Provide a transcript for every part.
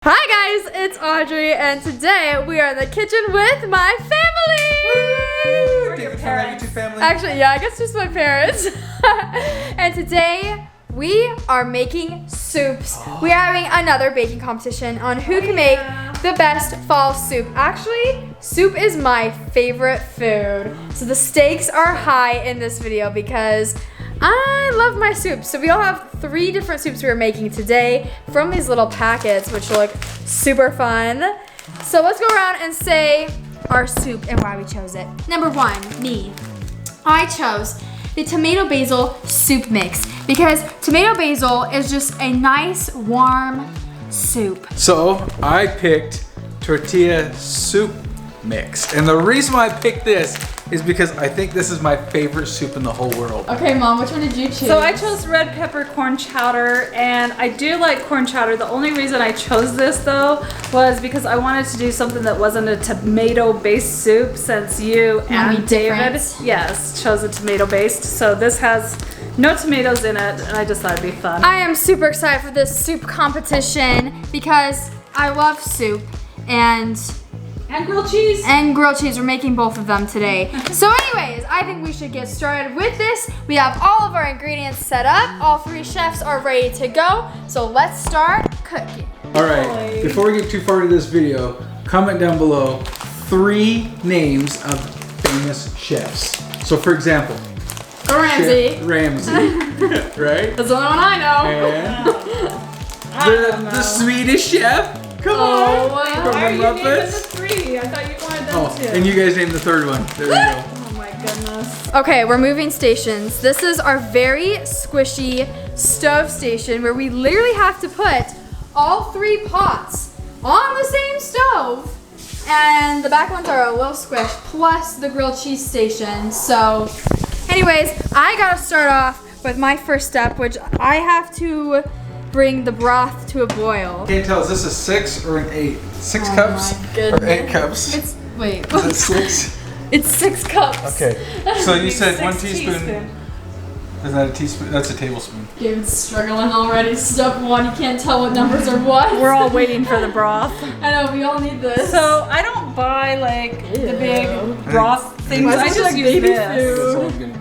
Hi guys, it's Audrey, and today we are in the kitchen with my family! Your parents. Family? Actually, yeah, I guess just my parents. And today we are making soups. We are having another baking competition on who can make the best fall soup. Actually, soup is my favorite food. So the stakes are high in this video because I love my soup. So we all have 3 different soups we are making today from these little packets, which look super fun. So let's go around and say our soup and why we chose it. Number 1, me. I chose the tomato basil soup mix because tomato basil is just a nice warm soup. So I picked tortilla soup mix. And the reason why I picked this is because I think this is my favorite soup in the whole world. Okay, Mom, which one did you choose? So I chose red pepper corn chowder, and I do like corn chowder. The only reason I chose this though was because I wanted to do something that wasn't a tomato-based soup, since you and David, yes, chose a tomato-based. So this has no tomatoes in it, and I just thought it'd be fun. I am super excited for this soup competition because I love soup and grilled cheese. And grilled cheese. We're making both of them today. So anyways, I think we should get started with this. We have all of our ingredients set up. All 3 chefs are ready to go. So let's start cooking. All right, before we get too far into this video, comment down below 3 names of famous chefs. So for example, Ramsay. Chef Ramsay, right? That's the only one I know. And the Swedish chef. Come on. Why are you naming the 3? I thought you wanted them to. And you guys named the 3rd one. There we go. Oh my goodness. Okay, we're moving stations. This is our very squishy stove station where we literally have to put all 3 pots on the same stove. And the back ones are a little squished, plus the grilled cheese station. So anyways, I gotta start off with my first step, which I have to bring the broth to a boil. Can't tell, is this a 6 or an 8? 6 Oh cups my goodness. or 8 cups? It's, wait. Is it 6? It's 6 cups. Okay, so you said 1 6 teaspoon. Isn't that a teaspoon? That's a tablespoon. David's struggling already. Step 1, you can't tell what numbers are what. We're all waiting for the broth. I know, we all need this. So I don't buy like the big broth things. Why is I this just like use baby this. That's all food? I'm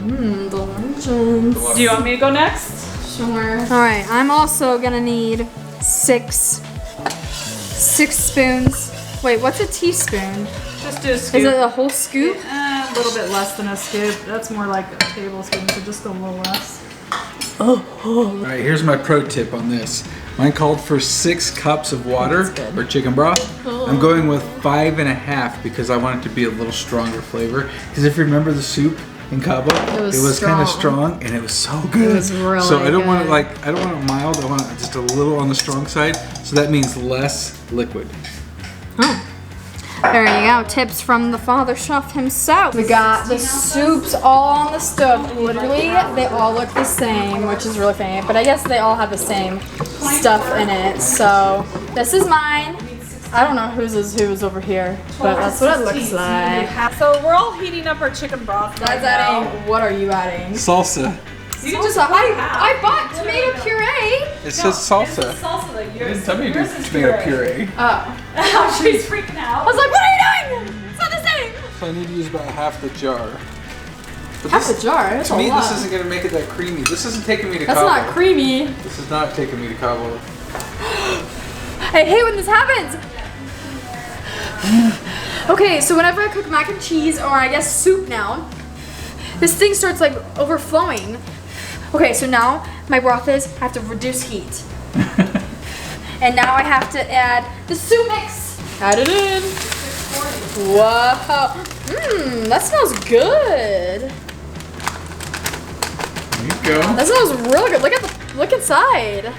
gonna do. Okay. Delicious. Do you want me to go next? Sure. All right, I'm also gonna need 6 spoons. Wait, what's a teaspoon? Just do a scoop. Is it a whole scoop? A little bit less than a scoop. That's more like a tablespoon, so just a little less. All right, here's my pro tip on this. Mine called for 6 cups of water or chicken broth. I'm going with 5.5 because I want it to be a little stronger flavor. Because if you remember the soup in Cabo, it was kind of strong and it was so good. It was really so I don't want it good. like, I don't want it mild. I want it just a little on the strong side. So that means less liquid. Oh. There you go, tips from the father chef himself. We got the soups all on the stove. Literally, they all look the same, which is really funny. But I guess they all have the same stuff in it. So this is mine. I don't know whose is whose over here, but that's what it looks like. So we're all heating up our chicken broth. That's adding. What are you adding? Salsa. You can just I bought tomato puree. It says salsa. It's salsa that You yours. didn't tell me to do yours is tomato puree. Oh. She's freaking I out. was like, what are you doing? It's not the same. So I need to use about half the jar. But Half a jar. That's To a me, lot. this isn't going to make it that creamy. This isn't taking me to That's Cabo. not creamy. This is not taking me to Cabo. I hate when this happens. Okay, so whenever I cook mac and cheese, or I guess soup now, this thing starts like overflowing. Okay, so now my broth is, I have to reduce heat. And now I have to add the soup mix. Add it in. Whoa. Mmm, that smells good. There you go. That smells really good. Look inside.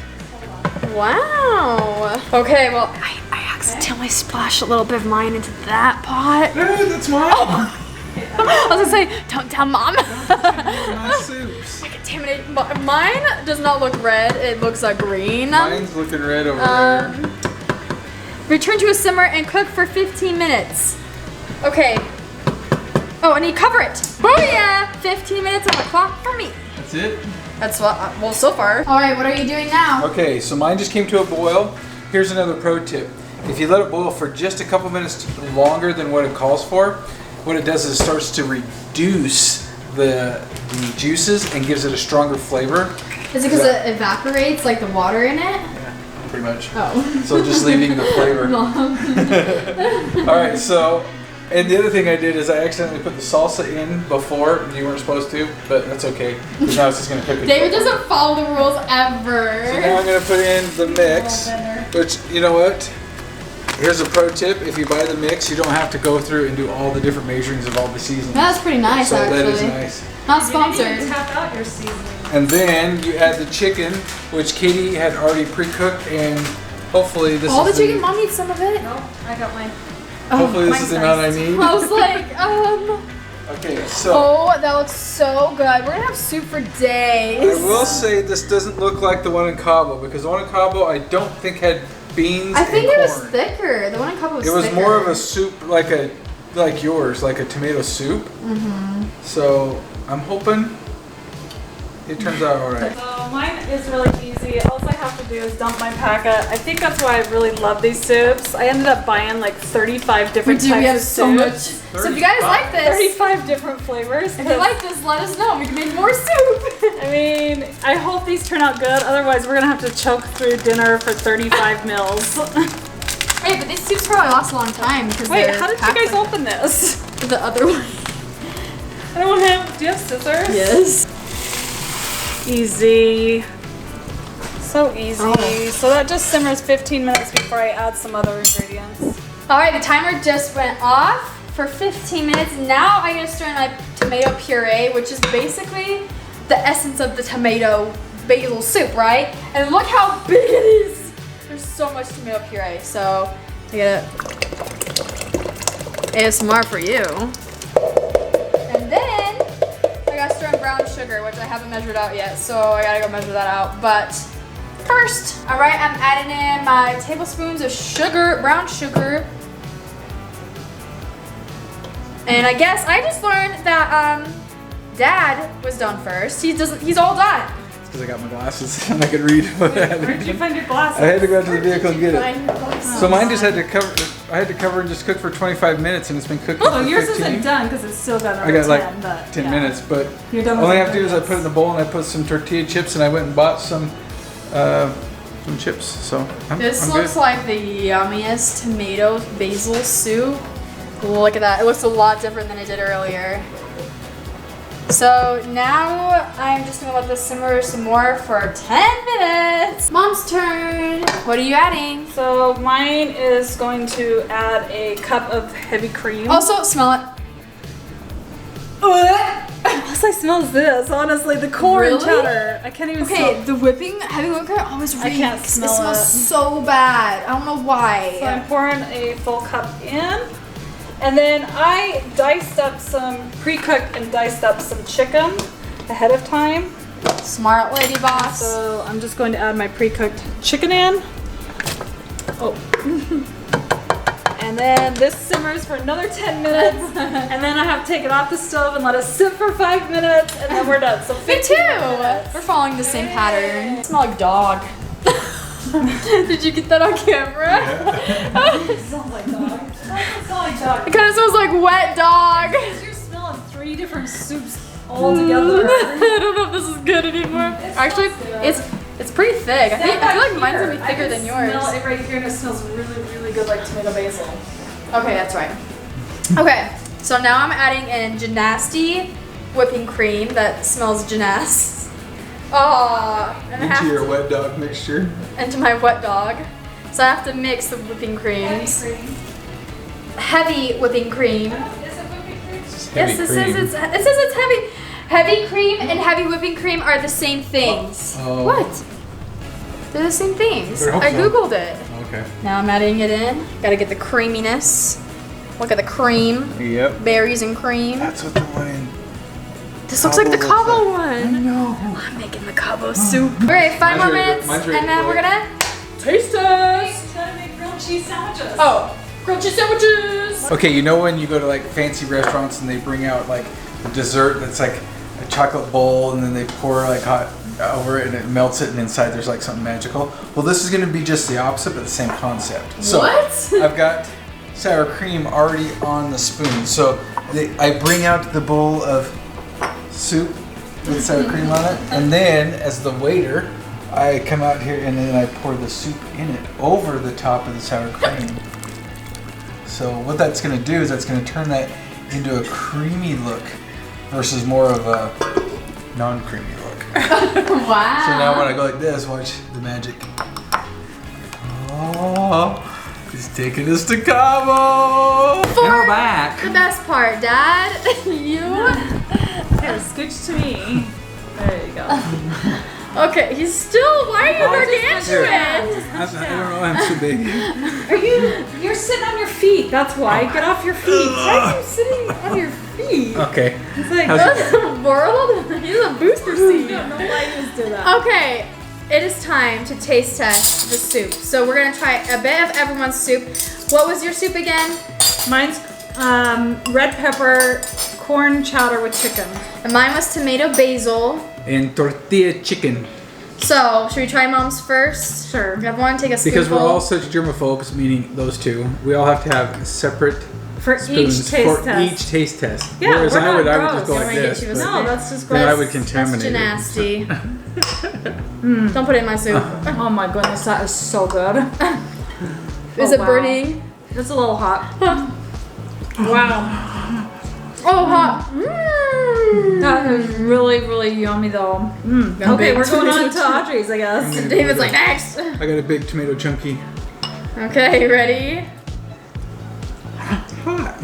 Wow. Okay, well, I accidentally splashed a little bit of mine into that pot. Hey, that's mine. I was gonna say, don't tell Mom. My soups. I contaminated. Mine does not look red. It looks like green. Mine's looking red over there. Return to a simmer and cook for 15 minutes. Okay. Oh, I need to cover it. Booyah! 15 minutes on the clock for me. That's it? That's what, well, so far. All right, what are you doing now? Okay, so mine just came to a boil. here's another pro tip. If you let it boil for just a couple minutes longer than what it calls for, what it does is it starts to reduce the juices and gives it a stronger flavor. Is it because it evaporates like the water in it? Yeah, pretty much. Oh. So just leaving the flavor. Alright, so, and the other thing I did is I accidentally put the salsa in before, and you weren't supposed to, but that's okay, because now it's just going to cook it. David doesn't follow the rules ever. So now I'm going to put in the mix, which, you know what? Here's a pro tip. If you buy the mix, you don't have to go through and do all the different measurings of all the seasonings. That's pretty nice, so actually. that is nice. Not You sponsored. didn't even tap out your seasoning. And then you add the chicken, which Katie had already pre-cooked, and hopefully this All the is chicken, Mom needs some of it. Nope, I got mine. hopefully this mine's is the amount I nice. need. I was like, Okay, so Oh, that looks so good. We're gonna have soup for days. I will say this doesn't look like the one in Cabo, because the one in Cabo I don't think had beans I think and it was corn. thicker. The one in Cabo was It was thicker. more of a soup, like yours, like a tomato soup. Mm-hmm. So I'm hoping it turns out all right. So mine is really easy. All I have to do is dump my packet. I think that's why I really love these soups. I ended up buying like 35 We different do. We have types of so much. soups. So if you guys like this, 35 different flavors. if you like this, let us know. We can make more soup. I mean, I hope these turn out good. Otherwise, we're gonna have to choke through dinner for 35 meals. Hey, but these soups probably last a long time. Wait, how did you guys open this? The other one. I don't have. Do you have scissors? Yes. Easy. So easy. Oh. So that just simmers 15 minutes before I add some other ingredients. All right, the timer just went off for 15 minutes. Now I'm gonna stir in my tomato puree, which is basically the essence of the tomato basil soup, right? And look how big it is. There's so much tomato puree. So I get ASMR for you. And then I gotta stir in brown sugar, which I haven't measured out yet, so I gotta go measure that out. But first, all right, I'm adding in my tablespoons of sugar, brown sugar. And I guess I just learned that Dad was done first. He's all done. It's because I got my glasses and I could read what I had. Where'd you find your glasses? I had to go out to the vehicle and get it. Fine. So mine just had to cover. I had to cover and just cook for 25 minutes, and it's been cooking Oh, for yours 15. isn't done because it's still got I another got 10, but, 10 yeah. minutes, but You're done all with I the have to do is I put it in the bowl and I put some tortilla chips, and I went and bought some chips. So I'm This good. looks like the yummiest tomato basil soup. Look at that. It looks a lot different than it did earlier. So now I'm just gonna let this simmer some more for 10 minutes. Mom's turn. What are you adding? So mine is going to add a cup of heavy cream. Also, smell it. All I smell is this, honestly, the corn Really? chowder. I can't even Okay, the heavy whipping cream always reeks. I can't smell it. smells it. so bad. I don't know why. So I'm pouring a full cup in. And then I pre-cooked and diced up some chicken ahead of time. Smart lady boss. So I'm just going to add my pre-cooked chicken in. Oh. And then this simmers for another 10 minutes. And then I have to take it off the stove and let it sit for 5 minutes, and then we're done. So Me 15 too. minutes. We're following the same pattern. I smell like dog. Did you get that on camera? It smells like dog. It doesn't smell like dog. It kind of smells like wet dog. Because you're smelling 3 different soups all together. I don't know if this is good anymore. Actually, it's pretty thick. I feel like mine's gonna be thicker than yours. I smell it right here, and it smells really, really good, like tomato basil. Okay, that's right. Okay, so now I'm adding in Genasti whipping cream that smells Genas. Oh, and I have Into your to- wet dog mixture. into my wet dog. So I have to mix the whipping creams. Heavy whipping cream. Is it whipping cream? Heavy Yes, cream. it says it's heavy. Heavy cream and heavy whipping cream are the same things. Oh. What? They're the same things. I hope I so. googled it. Okay. Now I'm adding it in. Gotta get the creaminess. Look at the cream. Yep. Berries and cream. That's what the one in. This looks like the Cabo looks Cabo like. one. No. I'm making the Cabo soup. All right, 5 more Mine's ready to- minutes, mine's ready and to then go. we're gonna taste test. Trying to make grilled cheese sandwiches. Oh, grilled cheese sandwiches. Okay, you know when you go to like fancy restaurants and they bring out like a dessert that's like a chocolate bowl, and then they pour like hot over it and it melts it, and inside there's like something magical. Well, this is going to be just the opposite, but the same concept. So What? I've got sour cream already on the spoon. So I bring out the bowl of soup with sour cream on it, and then as the waiter, I come out here and then I pour the soup in it over the top of the sour cream. So what that's going to do is that's going to turn that into a creamy look versus more of a non-creamy look. Wow. So now when I go like this, watch the magic. Oh, he's taking us to Cabo. And we're back. The best part, Dad. You. Okay, scooch to me. There you go. Okay, he's still. Why are you gargantuan? I don't know, I'm too big. You're sitting on your feet. That's why. Get off your feet. Why are you sitting on your feet? Okay. It's like, How's What in the world? He's a booster seat. no ladies do that. Okay, it is time to taste test the soup. So we're gonna try a bit of everyone's soup. What was your soup again? Mine's red pepper, corn chowder with chicken. And mine was tomato basil. And tortilla chicken. So should we try Mom's first? Sure. Everyone take a spoonful. Because we're all such germaphobes, meaning those two, we all have to have separate For spoons each taste for test. each taste test. Yeah, Whereas we're I not would gross. just go Don't like wanna get this. you but No, that's just then gross. I would contaminate That's it. nasty. Don't put it in my soup. Oh my goodness, that is so good. Is Oh, it wow. burning? It's a little hot. Wow. Oh, hot. Mm. That is really, really yummy though. Okay, we're going on to Audrey's, I guess. David's like, next. I got a big tomato chunky. Okay, ready? Hot.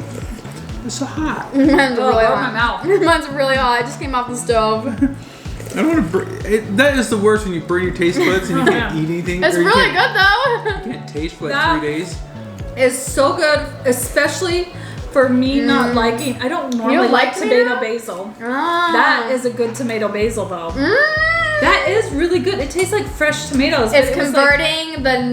It's so hot. Mine's Oh, really burn my hot. mouth. Mine's really hot. I just came off the stove. I don't want to that is the worst when you burn your taste buds and you can't eat anything. It's or you really can't- good though. You can't taste for like That- 3 days. It's so good, especially for me not liking. I don't normally don't like like tomato tomato? basil. Ah. That is a good tomato basil though. That is really good. It tastes like fresh tomatoes. but It's it was converting the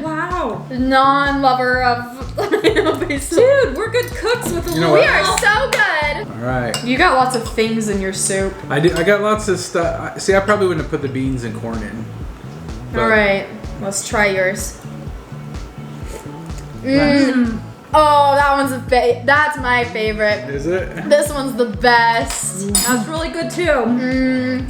Wow. non-lover of tomato basil. Dude, we're good cooks with a You know little. We are so good. All right. You got lots of things in your soup. I got lots of stuff. See, I probably wouldn't have put the beans and corn in. But- All right, let's try yours. Oh, that one's that's my favorite. Is it? This one's the best. That's really good too.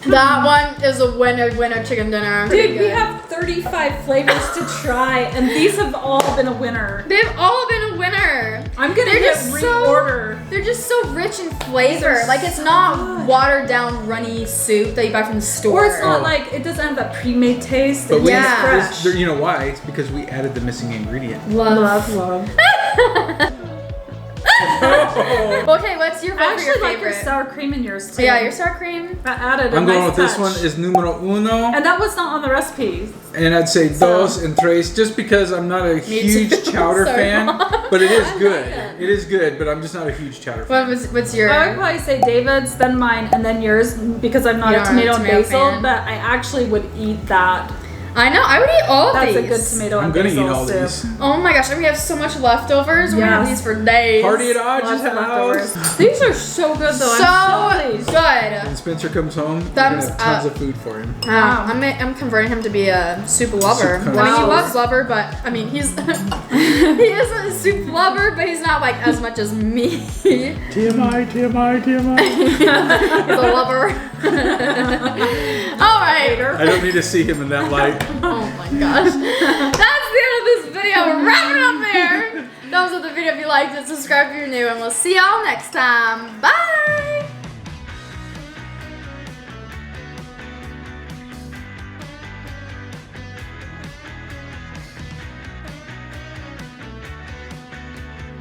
That one is a winner chicken dinner. Pretty Dude, we good. have 35 flavors to try, and these have all been a winner. They've all been a winner. I'm gonna They're hit just reorder. They're just so rich in flavor. They're Like it's so not good. watered down runny soup that you buy from the store. Or it's not Oh. like it doesn't have that pre-made taste. But It's we, Yeah. fresh. you know why? It's because we added the missing ingredient. Love. Okay, what's your I favorite? actually like your favorite? sour cream in yours too. Yeah, your sour cream. I added a I'm going nice with this touch. one is numero uno, And that was not on the recipe. and I'd say dos and tres, just because I'm not a Me huge too. chowder Sorry, fan, Mom. but it is I like good. it. It is good, but I'm just not a huge chowder fan. What's your? I would probably say David's, then mine, and then yours because I'm not You a are tomato a and tomato basil, fan. but I actually would eat that. I know. I would eat all of That's these. a good tomato I'm and gonna basil eat all soup. these. Oh my gosh, we have so much leftovers. We're gonna have Yes. these for days. Party at Audrey's Lots of leftovers. house. These are so good though. So I'm so pleased. good. When Spencer comes home, we're Thumbs gonna have tons up. of food for him. Wow. I'm converting him to be a soup lover. Soup I mean, he Wow. loves lover, but I mean, he's he is a soup lover, but he's not like as much as me. He's TMI, TMI, TMI. a lover. All right. I don't need to see him in that light. Oh my gosh. That's the end of this video. We're wrapping it up there. Thumbs up the video if you liked it. Subscribe if you're new, and we'll see y'all next time. Bye.